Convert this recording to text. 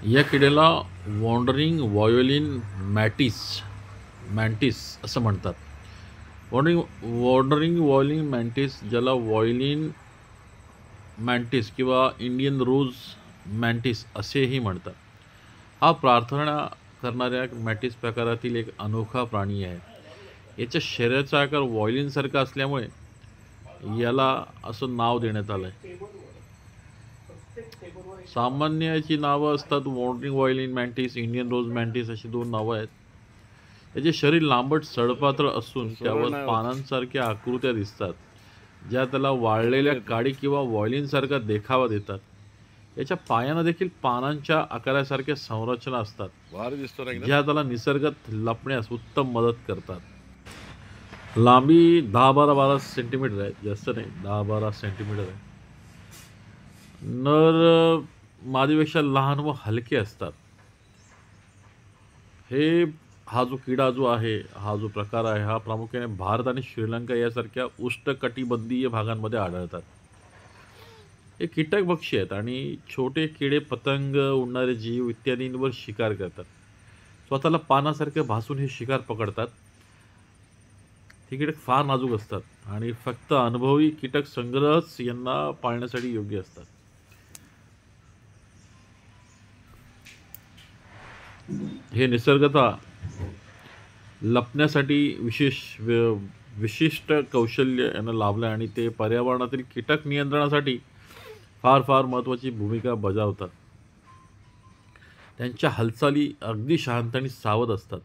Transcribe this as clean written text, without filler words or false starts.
या किड्याला wandering violin मॅन्टिस असं म्हणतात. वॉन्डरिंग व्हायोलिन मॅन्टिस, ज्याला व्हायोलिन मॅन्टिस किंवा इंडियन रोज मॅन्टिस असेही म्हणतात. हा प्रार्थना करणाऱ्या मॅटिस प्रकारातील एक अनोखा प्राणी आहे. याच्या शरीराचा आकार व्हायोलिनसारखा असल्यामुळे याला असं नाव देण्यात आलं आहे. सामान्य याची नावं असतात वॉन्डरिंग व्हायोलिन मॅन्टिस, इंडियन रोज मॅन्टिस अशी दोन नावं आहेत. याचे शरीर लांबट सडपातळ असून त्यावर पानांसारख्या आकृत्या दिसतात, ज्या त्याला वाळलेल्या काडी किंवा व्हायोलिनसारखा देखावा देतात. याच्या पायांना देखील पानांच्या आकारासारख्या संरचना असतात, ज्या त्याला निसर्गात लपण्यास उत्तम मदत करतात. लांबी 10-12 सेंटीमीटर आहे, जास्त नाही, 10-12 सेंटीमीटर आहे. नर मादीपेक्षा लहान व हलके असतात. हा जो किडा जो आहे, हा जो प्रकार आहे, हा प्रामुख्याने भारत आणि श्रीलंका यासारख्या उष्णकटिबंधीय भागांमध्ये आढळतात. हे कीटकभक्षी आहेत आणि छोटे किडे, पतंग, उडणारे जीव इत्यादींवर शिकार करतात. स्वतःला पानासारखे भासून हे शिकार पकडतात. हे कीटक फार नाजूक असतात आणि फक्त अनुभवी कीटक संग्रहच यांना पाळण्यासाठी योग्य असतात. हे निसर्गतः लपण्यासाठी विशिष्ट कौशल्य यांना लाभलं आणि ते पर्यावरणातील कीटक नियंत्रणासाठी फार फार महत्त्वाची भूमिका बजावतात. त्यांच्या हालचाली अगदी शांत आणि सावध असतात.